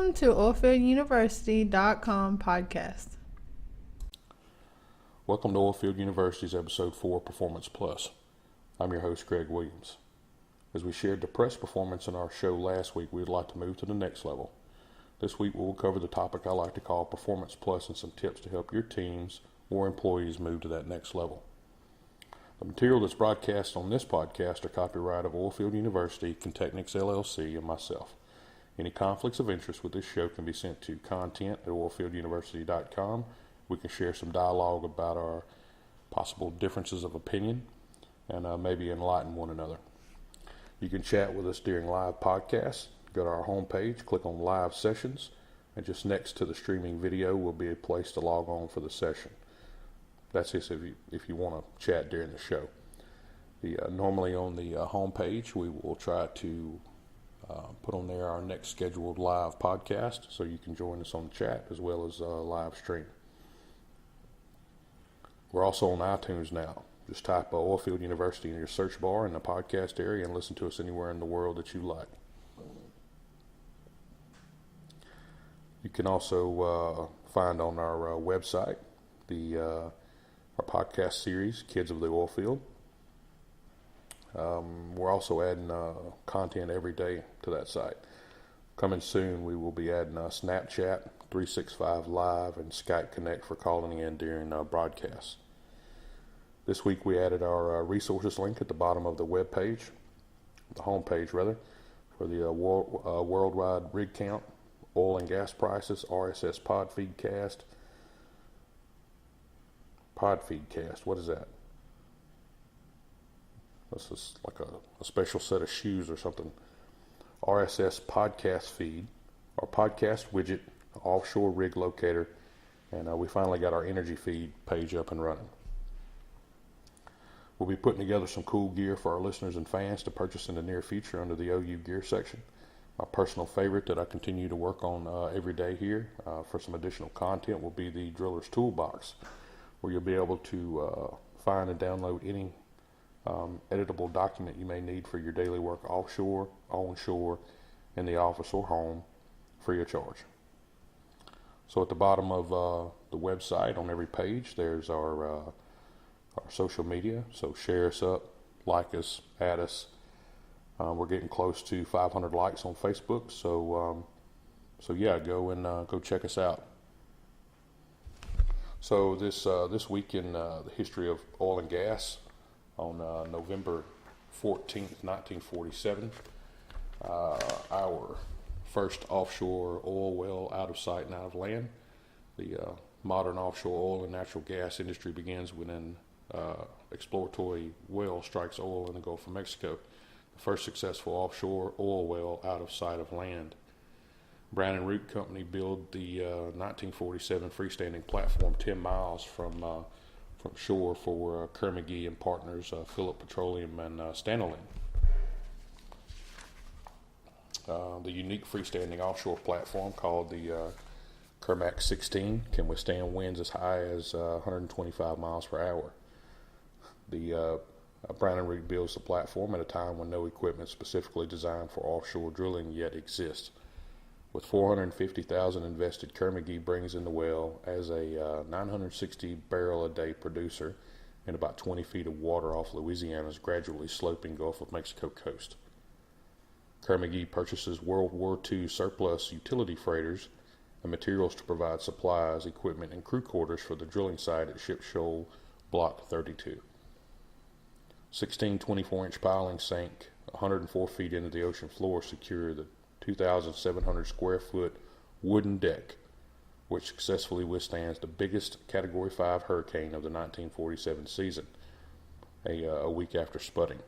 Welcome to OilfieldUniversity.com podcast. Welcome to Oilfield University's Episode 4 Performance Plus. I'm your host, Greg Williams. As we shared depressed performance in our show last week, we would like to move to the next level. This week, we will cover the topic I like to call Performance Plus and some tips to help your teams or employees move to that next level. The material that's broadcast on this podcast are copyright of Oilfield University, Contechnics LLC, and myself. Any conflicts of interest with this show can be sent to content@oilfielduniversity.com. We can share some dialogue about our possible differences of opinion and maybe enlighten one another. You can chat with us during live podcasts. Go to our homepage, click on Live Sessions, and just next to the streaming video will be a place to log on for the session. That's just if you want to chat during the show. Normally on the homepage, we will try to put on there our next scheduled live podcast, so you can join us on the chat as well as live stream. We're also on iTunes now. Just type Oilfield University in your search bar in the podcast area and listen to us anywhere in the world that you like. You can also find on our website our podcast series, Kids of the Oilfield. We're also adding content every day to that site. Coming soon, we will be adding Snapchat, 365 Live, and Skype Connect for calling in during broadcasts. This week, we added our resources link at the bottom of the web page, the home page rather, for the worldwide rig count, oil and gas prices, RSS pod feed cast. Pod feed cast, what is that? This is like a special set of shoes or something. RSS podcast feed, our podcast widget, offshore rig locator, and we finally got our energy feed page up and running. We'll be putting together some cool gear for our listeners and fans to purchase in the near future under the OU gear section. My personal favorite that I continue to work on every day here for some additional content will be the Driller's Toolbox, where you'll be able to find and download any editable document you may need for your daily work offshore, onshore, in the office or home, free of charge. So at the bottom of the website on every page, there's our social media. So share us up, like us, add us. We're getting close to 500 likes on Facebook. So yeah, go check us out. So this week in the history of oil and gas, on November 14th, 1947, our first offshore oil well out of sight and out of land. The modern offshore oil and natural gas industry begins when an exploratory well strikes oil in the Gulf of Mexico, the first successful offshore oil well out of sight of land. Brown and Root Company built the 1947 freestanding platform 10 miles from shore for Kerr-McGee and Partners, Phillip Petroleum and Stanolin. The unique freestanding offshore platform called the Kermac 16 can withstand winds as high as 125 miles per hour. The Brown and Root builds the platform at a time when no equipment specifically designed for offshore drilling yet exists. With $450,000 invested, Kerr-McGee brings in the well as a 960 barrel a day producer in about 20 feet of water off Louisiana's gradually sloping Gulf of Mexico coast. Kerr-McGee purchases World War II surplus utility freighters and materials to provide supplies, equipment, and crew quarters for the drilling site at Ship Shoal Block 32. 16 24-inch pilings sank 104 feet into the ocean floor, secure the 2,700 square foot wooden deck, which successfully withstands the biggest Category 5 hurricane of the 1947 season, a week after spudding.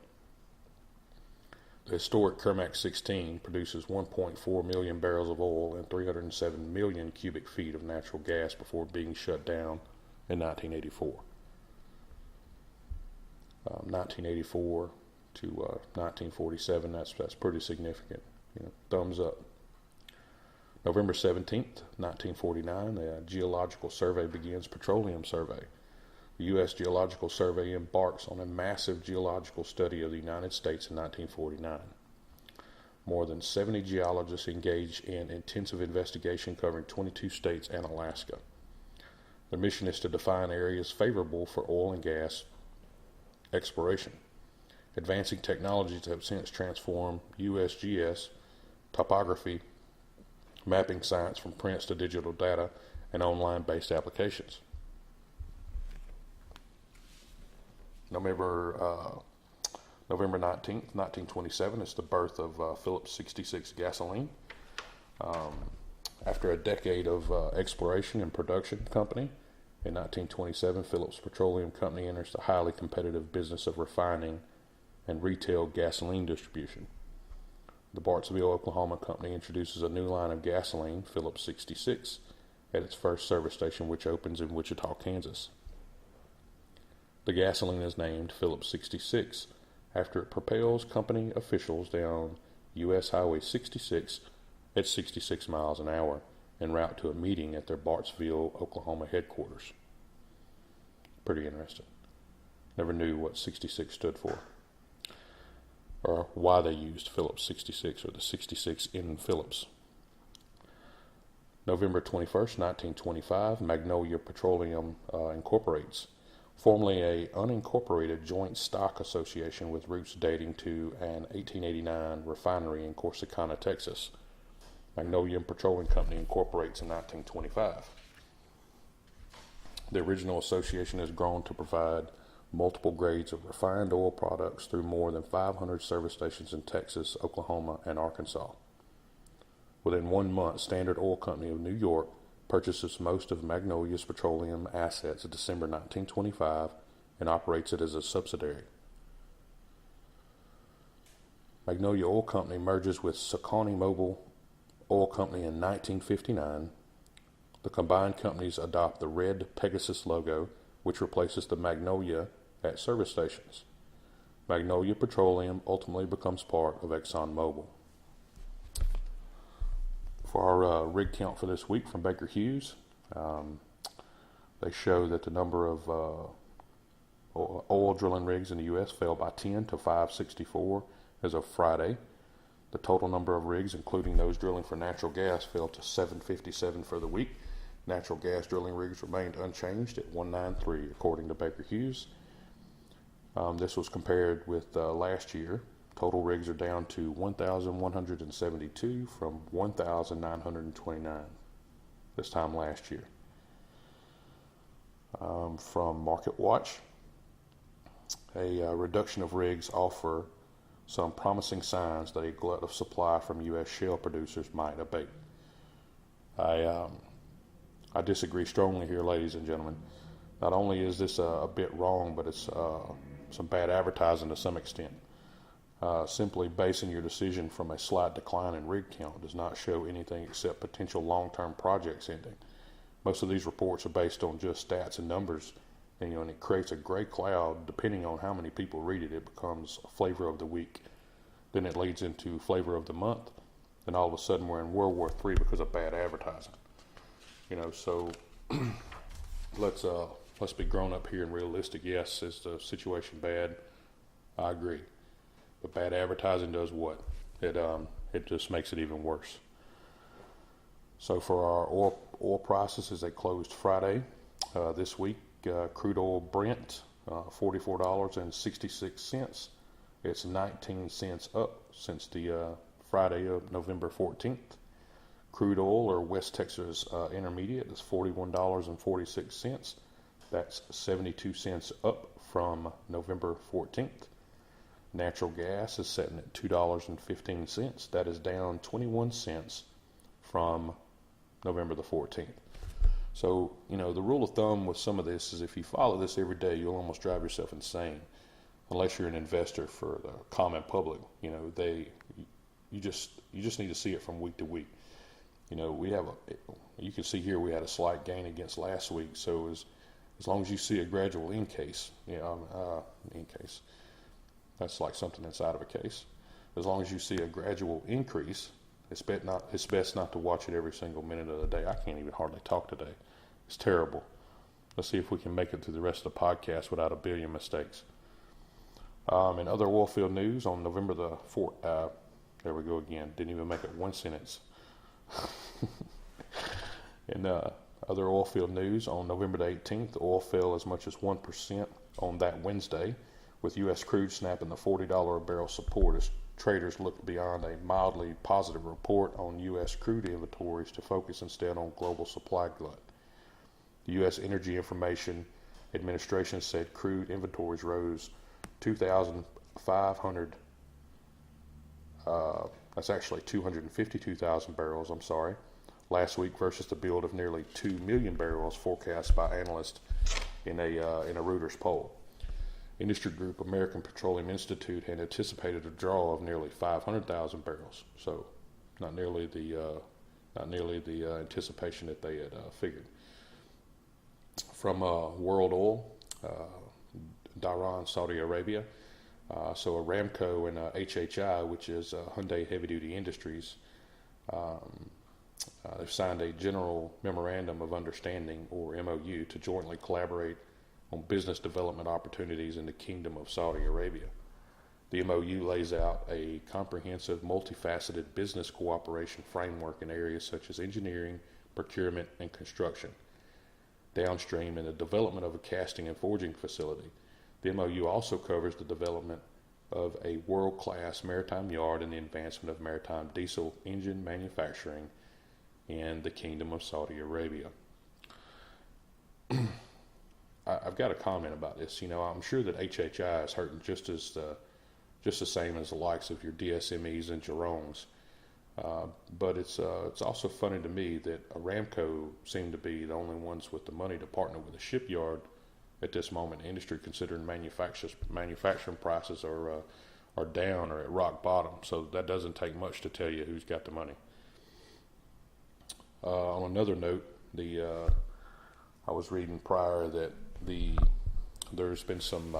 The historic Kermac 16 produces 1.4 million barrels of oil and 307 million cubic feet of natural gas before being shut down in 1984. 1984 to 1947, that's pretty significant. Thumbs up. November 17th, 1949, the Geological Survey begins petroleum survey. The U.S. Geological Survey embarks on a massive geological study of the United States in 1949. more than 70 geologists engaged in intensive investigation covering 22 states and Alaska. Their mission is to define areas favorable for oil and gas exploration. Advancing technologies have since transformed USGS, topography, mapping science from prints to digital data, and online-based applications. November 19th, 1927 is the birth of Phillips 66 gasoline. After a decade of exploration and production company, in 1927, Phillips Petroleum Company enters the highly competitive business of refining and retail gasoline distribution. The Bartsville, Oklahoma company introduces a new line of gasoline, Phillips 66, at its first service station, which opens in Wichita, Kansas. The gasoline is named Phillips 66 after it propels company officials down U.S. Highway 66 at 66 miles an hour en route to a meeting at their Bartsville, Oklahoma headquarters. Pretty interesting. Never knew what 66 stood for, or why they used Phillips 66 or the 66 in Phillips. November 21st, 1925, Magnolia Petroleum incorporates, formerly a unincorporated joint stock association with roots dating to an 1889 refinery in Corsicana, Texas. Magnolia Petroleum Company incorporates in 1925. The original association has grown to provide multiple grades of refined oil products through more than 500 service stations in Texas, Oklahoma, and Arkansas. Within 1 month, Standard Oil Company of New York purchases most of Magnolia's petroleum assets in December 1925 and operates it as a subsidiary. Magnolia Oil Company merges with Saucony Mobile Oil Company in 1959. The combined companies adopt the red Pegasus logo, which replaces the Magnolia at service stations. Magnolia Petroleum ultimately becomes part of ExxonMobil. For our rig count for this week from Baker Hughes, they show that the number of oil drilling rigs in the U.S. fell by 10 to 564 as of Friday. The total number of rigs, including those drilling for natural gas, fell to 757 for the week. Natural gas drilling rigs remained unchanged at 193, according to Baker Hughes. This was compared with last year. Total rigs are down to 1,172 from 1,929 this time last year. From Market Watch, a reduction of rigs offer some promising signs that a glut of supply from U.S. shale producers might abate. I disagree strongly here, ladies and gentlemen. Not only is this a bit wrong, but it's some bad advertising to some extent. Simply basing your decision from a slight decline in rig count does not show anything except potential long-term projects ending. Most of these reports are based on just stats and numbers, and it creates a gray cloud. Depending on how many people read it, it becomes a flavor of the week. Then it leads into flavor of the month. Then all of a sudden we're in World War III because of bad advertising. So let's be grown up here and realistic. Yes, is the situation bad? I agree. But bad advertising does what? It just makes it even worse. So for our oil prices, as they closed Friday this week, crude oil Brent, $44.66. It's 19 cents up since the Friday of November 14th. Crude oil or West Texas Intermediate is $41.46. That's 72 cents up from November 14th. Natural gas is sitting at $2.15. That is down 21 cents from November the 14th. So, the rule of thumb with some of this is if you follow this every day, you'll almost drive yourself insane. Unless you're an investor for the common public, you just need to see it from week to week. You can see here we had a slight gain against last week. So as long as you see a gradual increase, that's like something inside of a case. As long as you see a gradual increase, it's best not to watch it every single minute of the day. I can't even hardly talk today. It's terrible. Let's see if we can make it through the rest of the podcast without a billion mistakes. In other oil field news, on November the There we go again. Didn't even make it one sentence. In other oil field news, on November the 18th, oil fell as much as 1% on that Wednesday, with U.S. crude snapping the $40 a barrel support as traders looked beyond a mildly positive report on U.S. crude inventories to focus instead on global supply glut. The U.S. Energy Information Administration said crude inventories rose 2,500, that's actually 252,000 barrels, last week versus the build of nearly 2 million barrels forecast by analysts in a Reuters poll. Industry group American Petroleum Institute had anticipated a draw of nearly 500,000 barrels, so not nearly the anticipation that they had figured. From World Oil, Dhahran, Saudi Arabia. So Aramco and HHI, which is Hyundai Heavy Duty Industries, they've signed a General Memorandum of Understanding, or MOU, to jointly collaborate on business development opportunities in the Kingdom of Saudi Arabia. The MOU lays out a comprehensive, multifaceted business cooperation framework in areas such as engineering, procurement, and construction. Downstream, in the development of a casting and forging facility. The MOU also covers the development of a world-class maritime yard and the advancement of maritime diesel engine manufacturing in the Kingdom of Saudi Arabia. I've got a comment about this. I'm sure that HHI is hurting just the same as the likes of your DSMEs and Jerome's. But it's also funny to me that Aramco seem to be the only ones with the money to partner with a shipyard at this moment in the industry, considering manufacturing prices are down or at rock bottom. So that doesn't take much to tell you who's got the money. On another note, I was reading prior that there's been some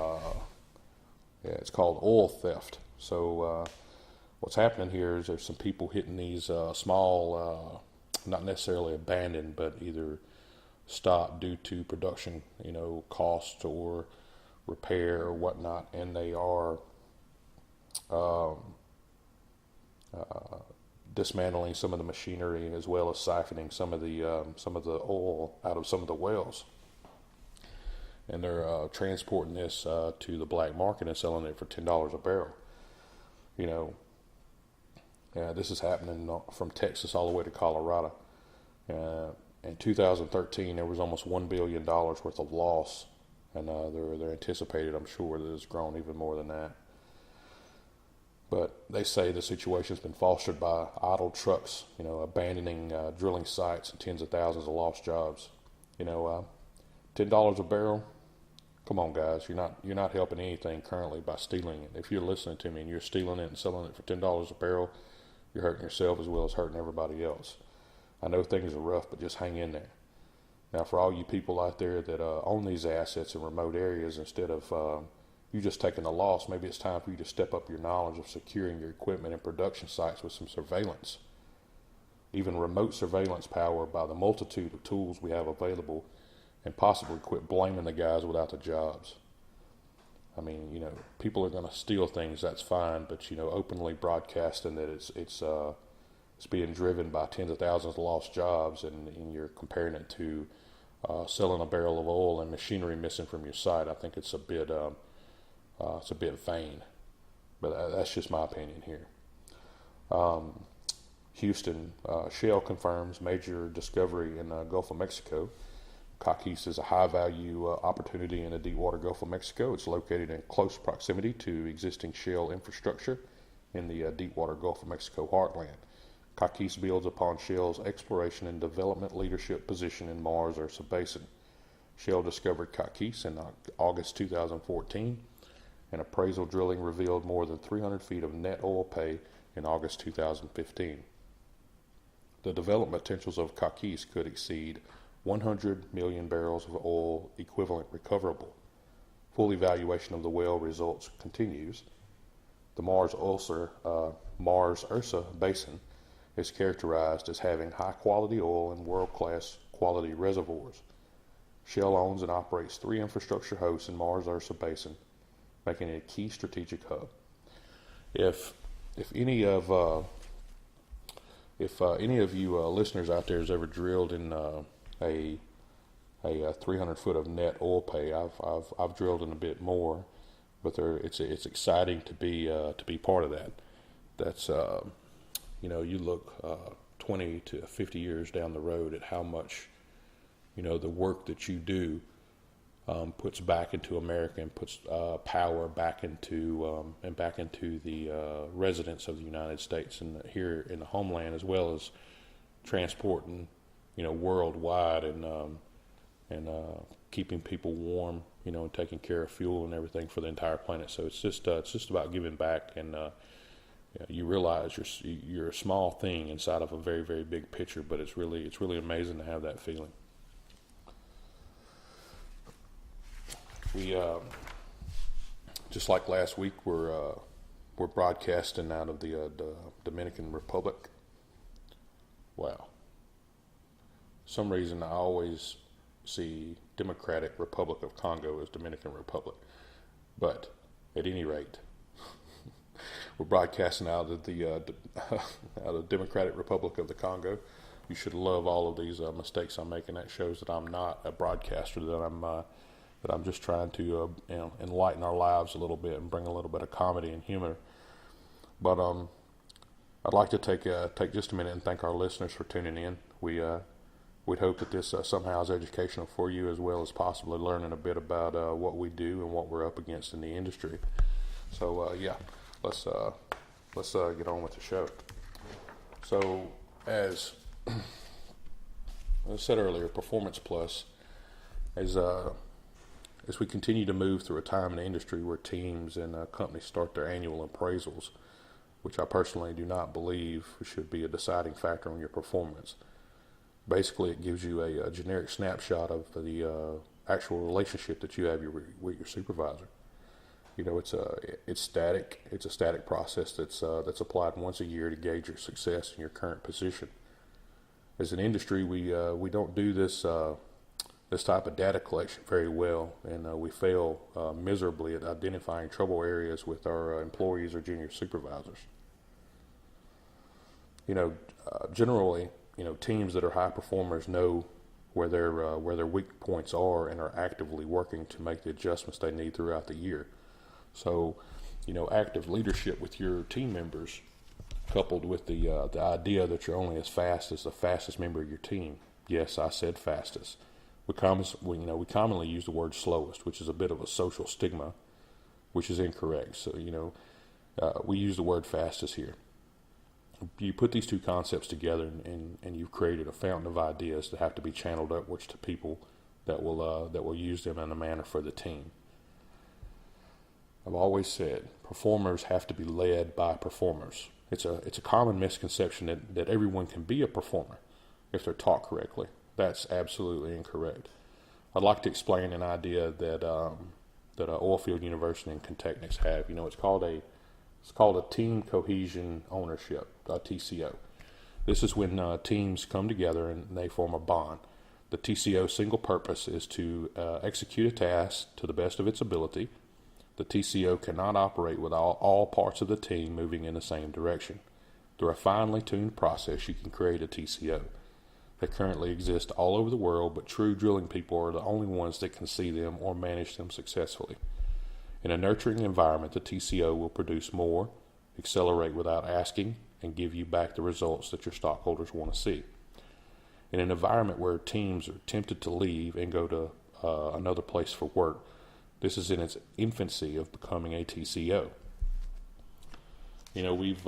it's called oil theft. So what's happening here is there's some people hitting these small, not necessarily abandoned, but either stopped due to production, cost or repair or whatnot, and they are dismantling some of the machinery as well as siphoning some of the oil out of some of the wells, and they're transporting this to the black market and selling it for $10 a barrel. This is happening from Texas all the way to Colorado. In 2013, there was almost $1 billion worth of loss, and they're anticipated, I'm sure, that it's grown even more than that. But they say the situation's been fostered by idle trucks, abandoning drilling sites and tens of thousands of lost jobs. $10 a barrel. Come on, guys, you're not helping anything currently by stealing it. If you're listening to me and you're stealing it and selling it for $10 a barrel, you're hurting yourself as well as hurting everybody else. I know things are rough, but just hang in there. Now, for all you people out there that own these assets in remote areas, instead of you just taking a loss, maybe it's time for you to step up your knowledge of securing your equipment and production sites with some surveillance. Even remote surveillance power by the multitude of tools we have available, and possibly quit blaming the guys without the jobs. I mean, people are going to steal things, that's fine, but, openly broadcasting that it's being driven by tens of thousands of lost jobs, and you're comparing it to selling a barrel of oil and machinery missing from your site. I think it's a bit vain, but that's just my opinion here. Houston, Shell confirms major discovery in the Gulf of Mexico. Caquis is a high-value opportunity in the deepwater Gulf of Mexico. It's located in close proximity to existing Shell infrastructure in the deepwater Gulf of Mexico heartland. Caquis builds upon Shell's exploration and development leadership position in Mars Ursa Basin. Shell discovered Caquis in August 2014, and appraisal drilling revealed more than 300 feet of net oil pay in August 2015. The development potentials of Caquis could exceed 100 million barrels of oil equivalent recoverable. Full evaluation of the well results continues. The Mars Ursa Basin is characterized as having high-quality oil and world-class quality reservoirs. Shell owns and operates 3 infrastructure hosts in Mars Ursa Basin, making it a key strategic hub. If if any of you listeners out there has ever drilled in a 300 foot of net oil pay, I've drilled in a bit more, but it's exciting to be part of that. That's you look 20 to 50 years down the road at how much the work that you do puts back into America and puts power back into the residents of the United States and here in the homeland, as well as transporting worldwide and keeping people warm, and taking care of fuel and everything for the entire planet. So it's just about giving back, and you realize you're a small thing inside of a very, very big picture, but it's really amazing to have that feeling. We just like last week, we're broadcasting out of the Dominican Republic. Wow. For some reason I always see Democratic Republic of Congo as Dominican Republic, but at any rate, we're broadcasting out of the out of Democratic Republic of the Congo. You should love all of these mistakes I'm making. That shows that I'm not a broadcaster, that I'm just trying to enlighten our lives a little bit and bring a little bit of comedy and humor. But I'd like to take just a minute and thank our listeners for tuning in. We'd hope that this somehow is educational for you, as well as possibly learning a bit about what we do and what we're up against in the industry. So let's get on with the show. So as I said earlier, Performance Plus is as we continue to move through a time in the industry where teams and companies start their annual appraisals, which I personally do not believe should be a deciding factor on your performance. Basically, it gives you a generic snapshot of the actual relationship that you have with your supervisor. It's static. It's a static process that's applied once a year to gauge your success in your current position. As an industry, we don't do this type of data collection very well, and we fail miserably at identifying trouble areas with our employees or junior supervisors. Generally, teams that are high performers know where their weak points are and are actively working to make the adjustments they need throughout the year. So, active leadership with your team members, coupled with the idea that you're only as fast as the fastest member of your team. Yes, I said fastest. We commonly use the word slowest, which is a bit of a social stigma, which is incorrect. So, we use the word fastest here. You put these two concepts together, and you've created a fountain of ideas that have to be channeled upwards to people that will use them in a manner for the team. I've always said performers have to be led by performers. It's a common misconception that everyone can be a performer if they're taught correctly. That's absolutely incorrect. I'd like to explain an idea that Oilfield University and Contechnics have. It's called a team cohesion ownership, TCO. This is when teams come together and they form a bond. The TCO's single purpose is to execute a task to the best of its ability. The TCO cannot operate without all parts of the team moving in the same direction. Through a finely tuned process, you can create a TCO. They currently exist all over the world, but true drilling people are the only ones that can see them or manage them successfully. In a nurturing environment, the TCO will produce more, accelerate without asking, and give you back the results that your stockholders want to see. In an environment where teams are tempted to leave and go to another place for work, this is in its infancy of becoming a TCO. We've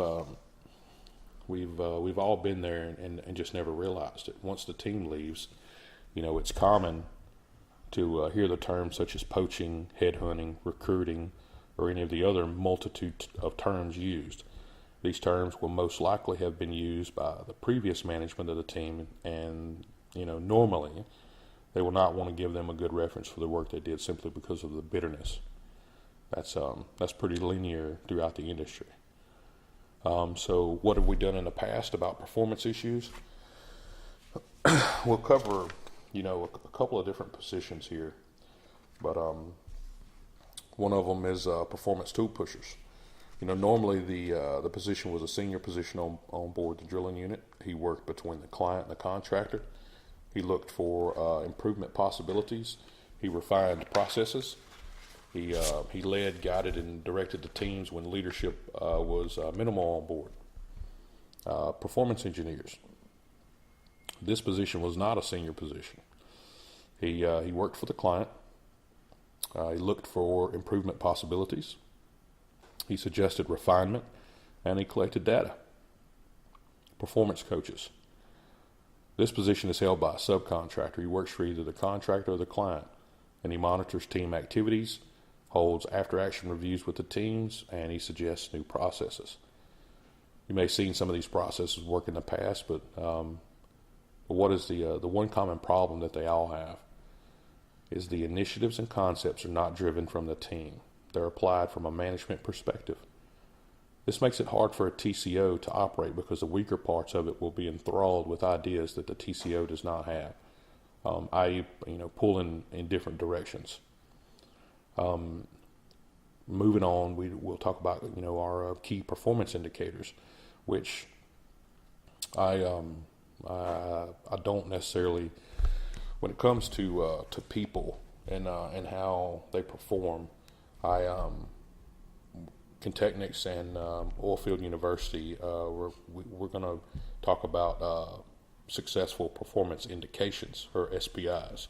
all been there and just never realized it. Once the team leaves, it's common to hear the terms such as poaching, headhunting, recruiting, or any of the other multitude of terms used. These terms will most likely have been used by the previous management of the team, and normally they will not want to give them a good reference for the work they did simply because of the bitterness. That's pretty linear throughout the industry. So what have we done in the past about performance issues? We'll cover, a couple of different positions here, but one of them is performance tool pushers. Normally the position was a senior position on board the drilling unit. He worked between the client and the contractor. He looked for improvement possibilities. He refined processes. He led, guided, and directed the teams when leadership was minimal on board. Performance engineers. This position was not a senior position. He worked for the client. He looked for improvement possibilities. He suggested refinement, and he collected data. Performance coaches. This position is held by a subcontractor. He works for either the contractor or the client, and he monitors team activities, holds after-action reviews with the teams, and he suggests new processes. You may have seen some of these processes work in the past, but what is the one common problem that they all have is the initiatives and concepts are not driven from the team. They're applied from a management perspective. This makes it hard for a TCO to operate because the weaker parts of it will be enthralled with ideas that the TCO does not have, i.e., pulling in different directions. Moving on, we'll talk about our key performance indicators, which I don't necessarily, when it comes to people and how they perform. Contechnics and Oilfield University, we're going to talk about successful performance indications, or SPIs.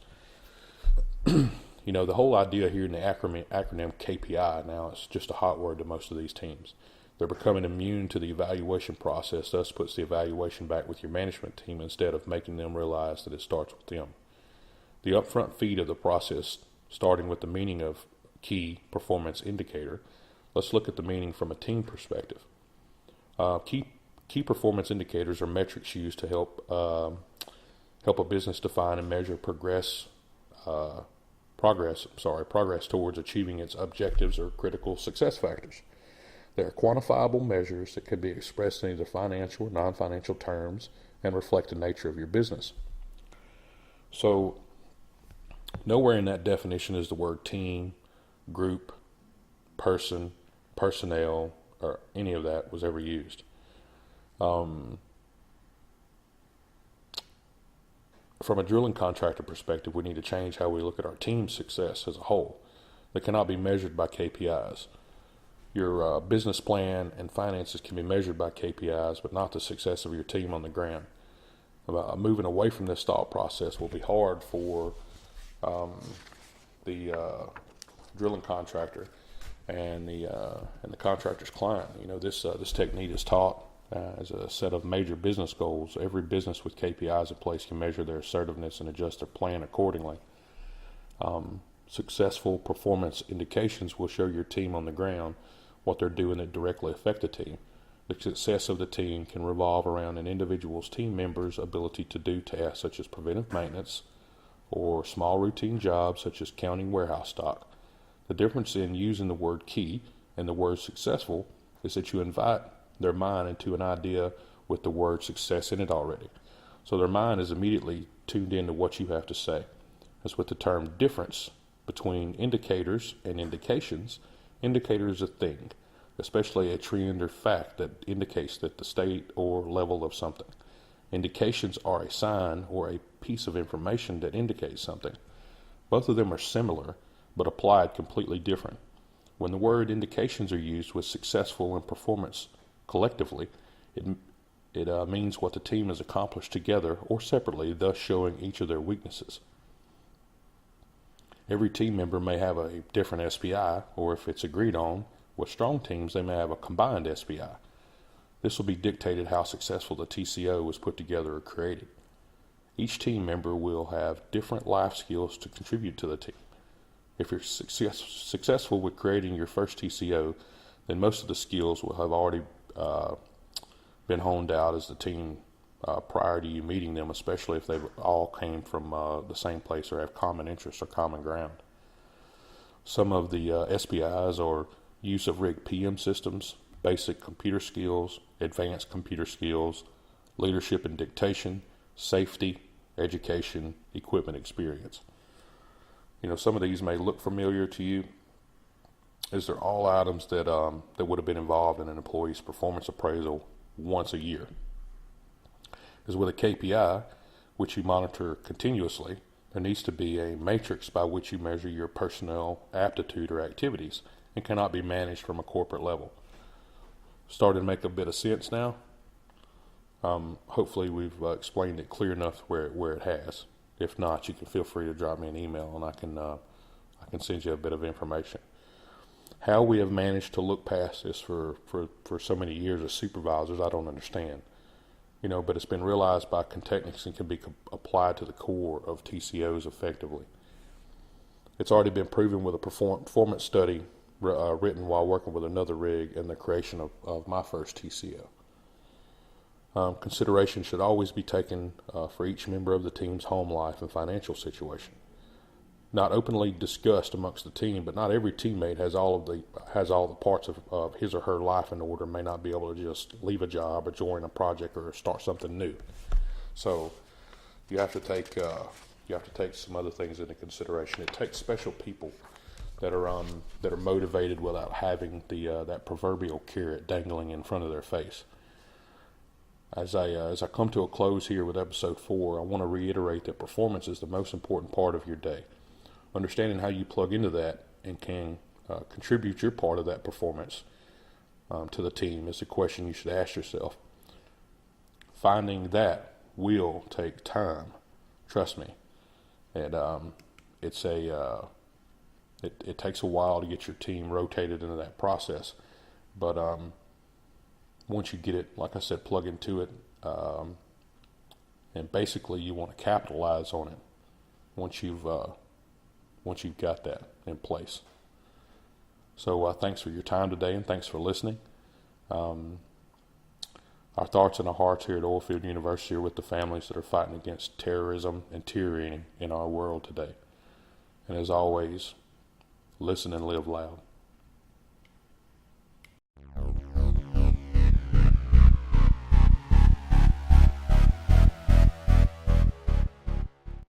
The whole idea here in the acronym KPI now is just a hot word to most of these teams. They're becoming immune to the evaluation process, thus puts the evaluation back with your management team instead of making them realize that it starts with them. The upfront feed of the process, starting with the meaning of key performance indicator, let's look at the meaning from a team perspective. Key performance indicators are metrics used to help a business define and measure progress towards achieving its objectives or critical success factors. They are quantifiable measures that can be expressed in either financial or non-financial terms and reflect the nature of your business. So, nowhere in that definition is the word team, group, person, personnel, or any of that was ever used. From a drilling contractor perspective, we need to change how we look at our team's success as a whole. They cannot be measured by KPIs. Your business plan and finances can be measured by KPIs, but not the success of your team on the ground. Moving away from this thought process will be hard for the drilling contractor and the contractor's client. This technique is taught as a set of major business goals. Every business with KPIs in place can measure their assertiveness and adjust their plan accordingly. Successful performance indications will show your team on the ground what they're doing that directly affect the team. The success of the team can revolve around an individual's team members' ability to do tasks such as preventive maintenance or small routine jobs such as counting warehouse stock. The difference in using the word key and the word successful is that you invite their mind into an idea with the word success in it already. So their mind is immediately tuned into what you have to say. As with the term difference between indicators and indications, indicator is a thing, especially a trend or fact that indicates that the state or level of something. Indications are a sign or a piece of information that indicates something. Both of them are similar, but applied completely different. When the word indications are used with successful and performance collectively, it means what the team has accomplished together or separately, thus showing each of their weaknesses. Every team member may have a different SPI, or if it's agreed on, with strong teams, they may have a combined SPI. This will be dictated how successful the TCO was put together or created. Each team member will have different life skills to contribute to the team. If you're successful with creating your first TCO, then most of the skills will have already been honed out as the team prior to you meeting them, especially if they all came from the same place or have common interests or common ground. Some of the SPIs are use of rig PM systems, basic computer skills, advanced computer skills, leadership and dictation, safety, education, equipment experience. Some of these may look familiar to you. is they're all items that would have been involved in an employee's performance appraisal once a year. As with a KPI, which you monitor continuously, there needs to be a matrix by which you measure your personnel aptitude or activities, and cannot be managed from a corporate level. Starting to make a bit of sense now. Hopefully we've explained it clear enough where it has. If not, you can feel free to drop me an email, and I can send you a bit of information. How we have managed to look past this for so many years as supervisors, I don't understand. But it's been realized by Contechnics and can be applied to the core of TCOs effectively. It's already been proven with a performance study written while working with another rig and the creation of my first TCO. Consideration should always be taken for each member of the team's home life and financial situation. Not openly discussed amongst the team, but not every teammate has all the parts of his or her life in order, may not be able to just leave a job or join a project or start something new. So you have to take some other things into consideration. It takes special people that are motivated without having that proverbial carrot dangling in front of their face. As I come to a close here with episode 4, I want to reiterate that performance is the most important part of your day. Understanding how you plug into that and can contribute your part of that performance to the team is a question you should ask yourself. Finding that will take time, trust me, and it takes a while to get your team rotated into that process. But once you get it, like I said, plug into it, and basically you want to capitalize on it once you've got that in place. So thanks for your time today, and thanks for listening. Our thoughts and our hearts here at Oilfield University are with the families that are fighting against terrorism and tyranny in our world today. And as always, listen and live loud.